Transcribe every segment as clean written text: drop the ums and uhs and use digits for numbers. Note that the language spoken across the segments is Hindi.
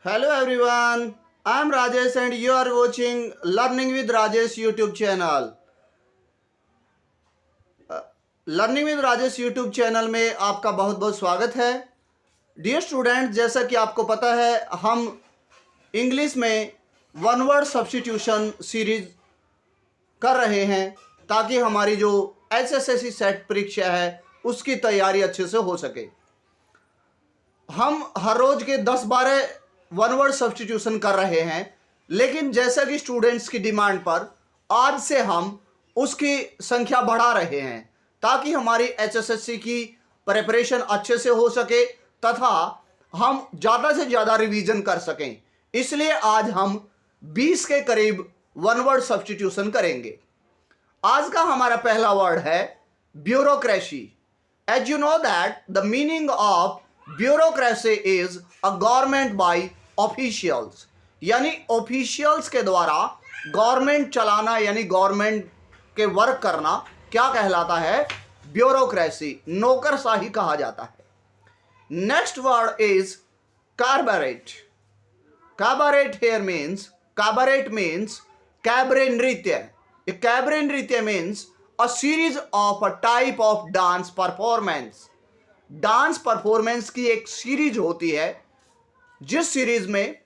Hello everyone, I am Rajesh and you are watching Learning with Rajesh YouTube channel. Learning with Rajesh YouTube channel में आपका बहुत बहुत स्वागत है। डियर स्टूडेंट, जैसा कि आपको पता है हम इंग्लिश में वन वर्ड सब्स्टिट्यूशन सीरीज कर रहे हैं ताकि हमारी जो एसएससी सेट परीक्षा है उसकी तैयारी अच्छे से हो सके। हम हर रोज के 10-12 वन वर्ड सब्स्टिट्यूशन कर रहे हैं, लेकिन जैसा कि स्टूडेंट्स की डिमांड पर आज से हम उसकी संख्या बढ़ा रहे हैं ताकि हमारी एचएसएससी की प्रिपरेशन अच्छे से हो सके तथा हम ज़्यादा से ज़्यादा रिवीजन कर सकें। इसलिए आज हम 20 के करीब वन वर्ड सब्स्टिट्यूशन करेंगे। आज का हमारा पहला वर्ड है bureaucracy. As you know that the meaning of bureaucracy is a government by officials, यानी ऑफिशियल्स के द्वारा गवर्नमेंट चलाना यानी गवर्नमेंट के वर्क करना क्या कहलाता है? ब्यूरोक्रेसी, नौकरशाही कहा जाता है। Next word is cabaret. Cabaret here means cabaret नृत्य। कैबरे नृत्य means a series of a type of dance performance. Dance performance की एक सीरीज होती है जिस सीरीज में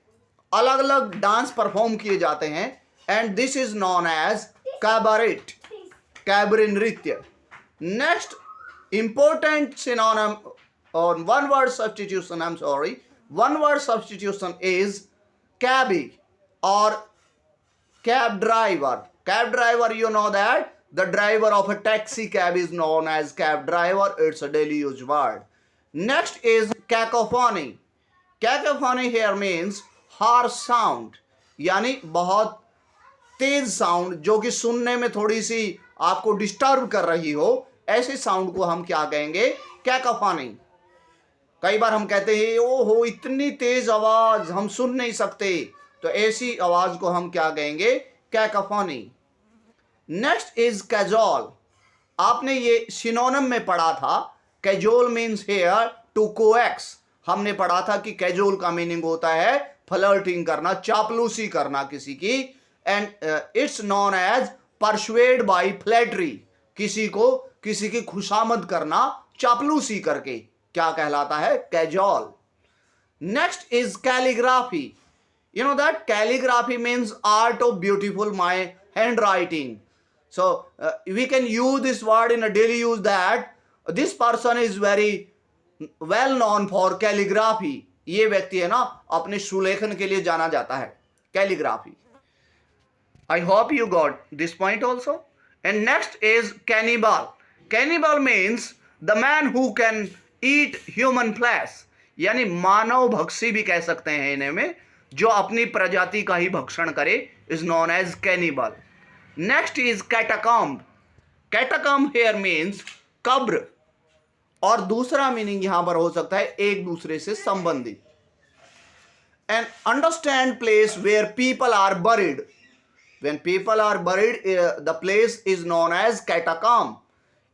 अलग अलग डांस परफॉर्म किए जाते हैं and this is known as cabaret, cabaret नृत्य। नेक्स्ट इंपॉर्टेंट सिनोनिम और one word substitution, one word substitution is cabby और cab driver. Cab driver, you know that the driver of a taxi cab is known as cab driver. It's a daily use word. Next is cacophony. Cacophony here means harsh sound, यानी बहुत तेज साउंड जो कि सुनने में थोड़ी सी आपको डिस्टर्ब कर रही हो, ऐसे साउंड को हम क्या कहेंगे? कैकोफोनी। कई बार हम कहते हैं ओहो इतनी तेज आवाज हम सुन नहीं सकते, तो ऐसी आवाज को हम क्या कहेंगे? कैकोफोनी। Next is cajole. आपने ये सिनोनिम में पढ़ा था। Cajole means here to coax. हमने पढ़ा था कि कैजोल का मीनिंग होता है फ्लर्टिंग करना, चापलूसी करना किसी की, and it's known as persuade by flattery. किसी की खुशामद करना चापलूसी करके क्या कहलाता है? Cajole. Next is calligraphy. You know that calligraphy means art of beautiful my handwriting. So we can use this word in a daily use that this person is very well known for calligraphy. ये व्यक्ति है ना अपने सुलेखन के लिए जाना जाता है, calligraphy. I hope you got this point also. And next is cannibal. Cannibal means the man who can eat human flesh. यानी मानव भक्षी भी कह सकते हैं इन्हें में, जो अपनी प्रजाति का ही भक्षण करे, is known as cannibal. Next is catacomb. Catacomb here means कब्र, और दूसरा मीनिंग यहां पर हो सकता है एक दूसरे से संबंधित। An understand place where people are buried. When people are buried the place is known as catacomb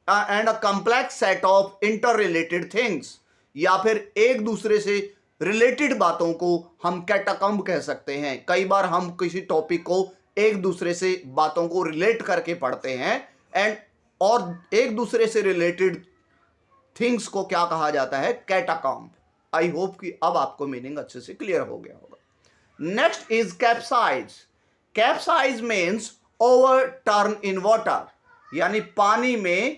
and a complex set of inter related things, या फिर एक दूसरे से रिलेटेड बातों को हम कैटाकॉम्ब कह सकते हैं। कई बार हम किसी टॉपिक को एक दूसरे से बातों को रिलेट करके पढ़ते हैं एंड और एक दूसरे से रिलेटेड थिंग्स को क्या कहा जाता है? कैटाकॉम्ब। आई होप कि अब आपको मीनिंग अच्छे से क्लियर हो गया होगा। Next is capsize. Capsize means over turn in water, यानी पानी में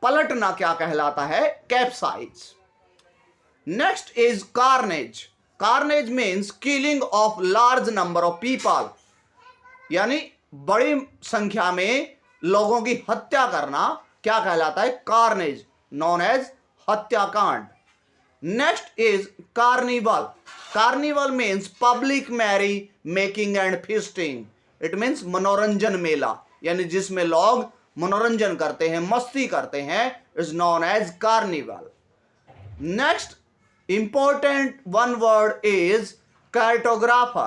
पलटना क्या कहलाता है? Capsize. Next is carnage. Carnage means killing of large number of people, यानी बड़ी संख्या में लोगों की हत्या करना क्या कहलाता है? कार्नेज, नॉन एज हत्याकांड। Next is carnival. Carnival means public merry making and feasting. It means मनोरंजन मेला, यानी जिसमें लोग मनोरंजन करते हैं, मस्ती करते हैं, is known as carnival. Next important one word is cartographer,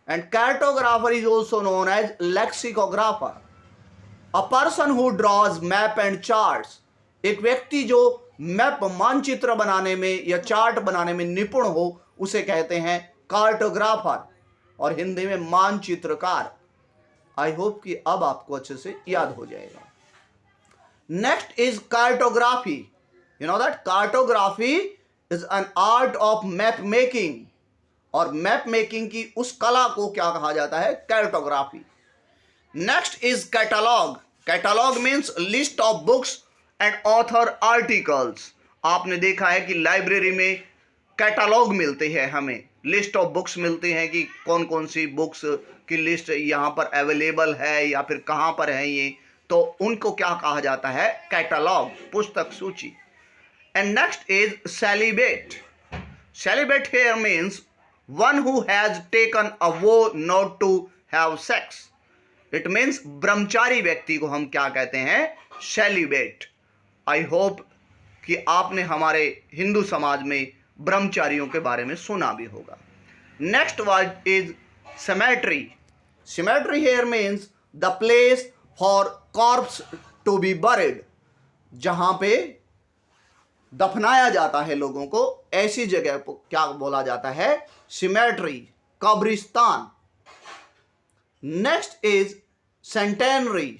and cartographer is also known as lexicographer. A person who draws map and charts. एक व्यक्ति जो मैप मानचित्र बनाने में या चार्ट बनाने में निपुण हो उसे कहते हैं कार्टोग्राफर और हिंदी में मानचित्रकार। आई होप कि अब आपको अच्छे से याद हो जाएगा। Next is cartography. You know that cartography is an art of map making, और मैप मेकिंग की उस कला को क्या कहा जाता है? Cartography. Next is catalogue. Catalogue means list of books and author articles. आपने देखा है कि लाइब्रेरी में कैटलॉग मिलते हैं, हमें लिस्ट ऑफ बुक्स मिलते हैं कि कौन कौन सी बुक्स की लिस्ट यहाँ पर अवेलेबल है या फिर कहाँ पर है ये, तो उनको क्या कहा जाता है? कैटलॉग, पुस्तक सूची। And next is celibate. Celibate here means one who has taken a vow not to have sex. It means ब्रह्मचारी व्यक्ति को हम क्या कहते हैं? सेलिबेट। आई होप कि आपने हमारे हिंदू समाज में ब्रह्मचारियों के बारे में सुना भी होगा। Next word is cemetery. Cemetery here means the place for corpse to be buried. जहां पे दफनाया जाता है लोगों को, ऐसी जगह को क्या बोला जाता है? cemetery, कब्रिस्तान। Next is centenary.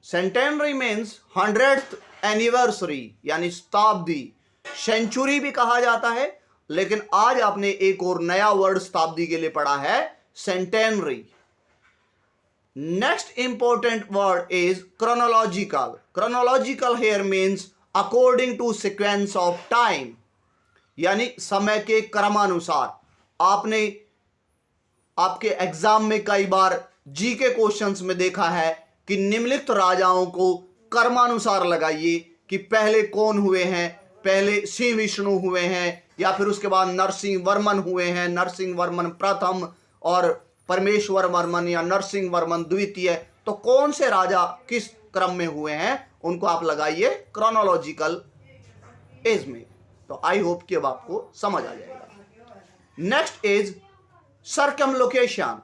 centenary means 100th anniversary, यानी शताब्दी। सेंचुरी भी कहा जाता है, लेकिन आज आपने एक और नया वर्ड शताब्दी के लिए पढ़ा है, centenary. Next important word is chronological. Chronological here means according to sequence of time, यानी समय के क्रमानुसार। आपने आपके एग्जाम में कई बार जी के क्वेश्चंस में देखा है कि निम्नलिखित राजाओं को क्रमानुसार लगाइए कि पहले कौन हुए हैं। पहले श्री विष्णु हुए हैं, या फिर उसके बाद नरसिंह वर्मन हुए हैं, नरसिंह वर्मन प्रथम और परमेश्वर वर्मन या नरसिंह वर्मन द्वितीय। तो कौन से राजा किस क्रम में हुए हैं, उनको आप लगाइए क्रोनोलॉजिकल एज में। तो आई होप कि अब आपको समझ आ जाएगा। Next is circumlocution.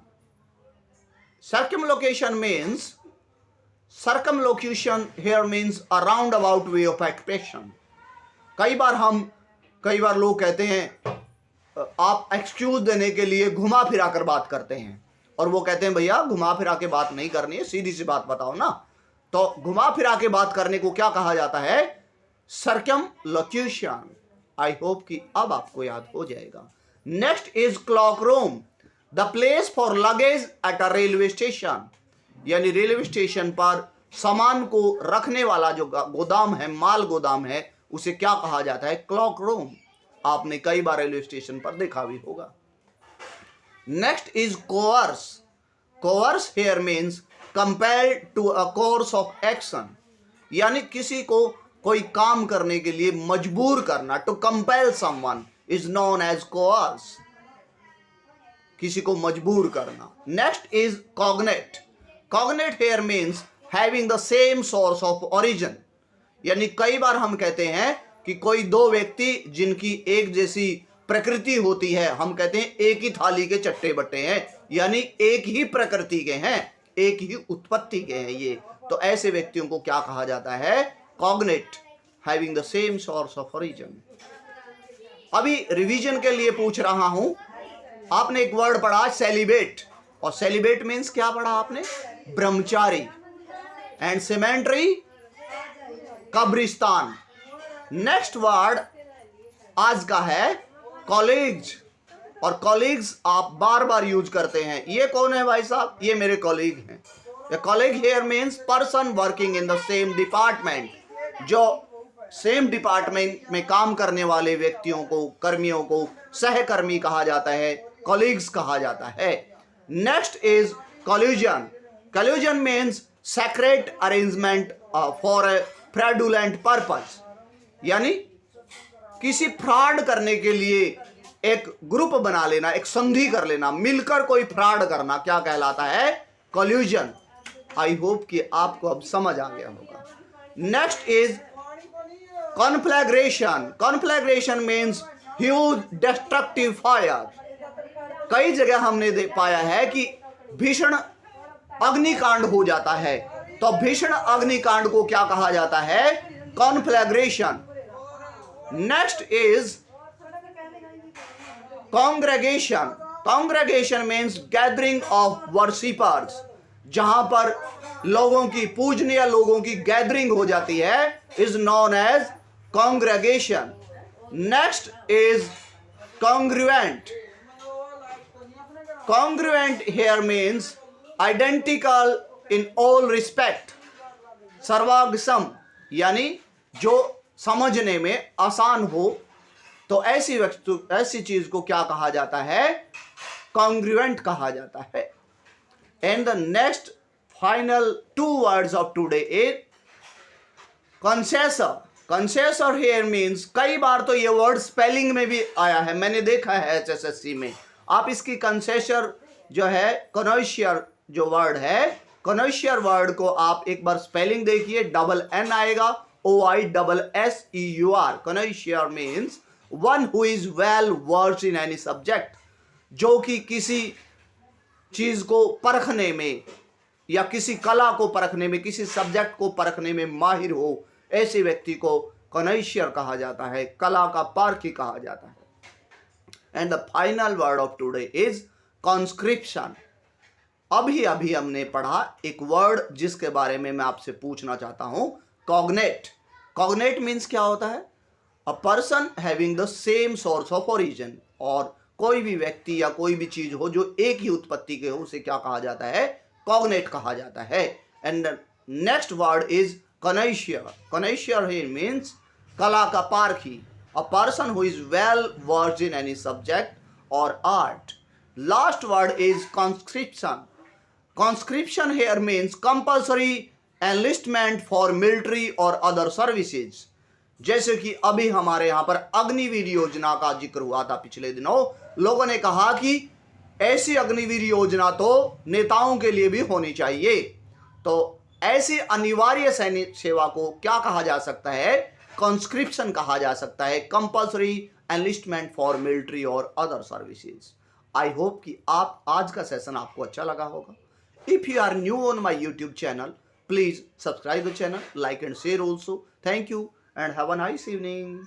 Circumlocution means, circumlocution here means a round about way of expression. कई बार लोग कहते हैं, आप एक्सक्यूज देने के लिए घुमा फिरा कर बात करते हैं, और वो कहते हैं भैया घुमा फिरा के बात नहीं करनी है, सीधी सी बात बताओ ना। तो घुमा फिरा के बात करने को क्या कहा जाता है? सर्कमलोक्यूशन। आई होप कि अब आपको याद हो जाएगा। Next is clock room, the place for luggage at a railway station, यानी रेलवे स्टेशन पर सामान को रखने वाला जो गोदाम है, माल गोदाम है, उसे क्या कहा जाता है? Cloakroom. आपने कई बार रेलवे स्टेशन पर देखा भी होगा। Next is coerce. Coerce here means compel to a course of action, यानी किसी को कोई काम करने के लिए मजबूर करना। To compel someone is known as coerce, किसी को मजबूर करना। Next is cognate. Cognate here means having the same source of origin, यानी कई बार हम कहते हैं कि कोई दो व्यक्ति जिनकी एक जैसी प्रकृति होती है, हम कहते हैं एक ही थाली के चट्टे बट्टे हैं, यानी एक ही प्रकृति के हैं, एक ही उत्पत्ति के हैं ये। तो ऐसे व्यक्तियों को क्या कहा जाता है? Cognate, having the same source of origin. अभी रिवीजन के लिए पूछ रहा हूं, आपने एक वर्ड पढ़ा सेलिबेट, और सेलिबेट मीन्स क्या पढ़ा आपने? ब्रह्मचारी। एंड सेमेंट्री, कब्रिस्तान। नेक्स्ट वर्ड आज का है कॉलीग्स, और कॉलीग्स आप बार बार यूज करते हैं। ये कौन है भाई साहब? ये मेरे कॉलीग हैं। The colleague here means person working in the same department, जो सेम डिपार्टमेंट में काम करने वाले व्यक्तियों को, कर्मियों को सहकर्मी कहा जाता है, कॉलीग्स कहा जाता है। Next is collusion. Collusion means secret arrangement for a fraudulent purpose, यानी किसी फ्रॉड करने के लिए एक ग्रुप बना लेना, एक संधि कर लेना, मिलकर कोई फ्रॉड करना, क्या कहलाता है? कॉल्यूजन। आई होप कि आपको अब समझ आ गया होगा। Next is conflagration. Conflagration means huge destructive fire. कई जगह हमने पाया है कि भीषण अग्निकांड हो जाता है, तो भीषण अग्निकांड को क्या कहा जाता है? Conflagration. Next is congregation means gathering of worshippers, जहां पर लोगों की, पूजनीय लोगों की गैदरिंग हो जाती है, is known as congregation. Next is congruent. Congruent here means identical in all respect. सर्वांगसम यानी जो समझने में आसान हो, तो ऐसी चीज को क्या कहा जाता है? कॉन्ग्रुएंट कहा जाता है. And the next final 2 words of today is connoisseur. Connoisseur here means, कई बार तो ये वर्ड स्पेलिंग में भी आया है, मैंने देखा है HSSC में. आप इसकी कंसेसर जो है, कनोशियर जो वर्ड है, कनोशियर वर्ड को आप एक बार स्पेलिंग देखिए, $N आएगा, OISSEUR. Connoisseur means one who is well versed in any subject, जो कि किसी चीज को परखने में या किसी कला को परखने में, किसी सब्जेक्ट को परखने में माहिर हो, ऐसे व्यक्ति को कनोशियर कहा जाता है, कला का पारखी कहा जाता है. And the final word of today is conscription. अभी हमने पढ़ा एक वर्ड जिसके बारे में मैं आपसे पूछना चाहता हूं, कॉग्नेट. कॉग्नेट मीन्स क्या होता है? A person having the same source of origin. और कोई भी व्यक्ति या कोई भी चीज हो जो एक ही उत्पत्ति के हो, उसे क्या कहा जाता है? कॉग्नेट कहा जाता है. And the next word is connoisseur. Connoisseur here means कला का पारखी, a person who is well versed in any subject or art. Last word is conscription. Conscription here means compulsory enlistment for military or other services. जैसे कि अभी हमारे यहाँ पर अग्निवीर योजना का जिक्र हुआ था पिछले दिनों, लोगों ने कहा कि ऐसी अग्निवीर योजना तो नेताओं के लिए भी होनी चाहिए. तो ऐसी अनिवार्य सैनिक सेवा को क्या कहा जा सकता है? कॉन्स्क्रिप्शन कहा जा सकता है, कंपल्सरी एनलिस्टमेंट फॉर मिलिट्री और अदर सर्विसेज. आई होप कि आप आज का सेशन आपको अच्छा लगा होगा. If you are new on my YouTube channel, please subscribe the channel, like and share also. Thank you and have a nice evening.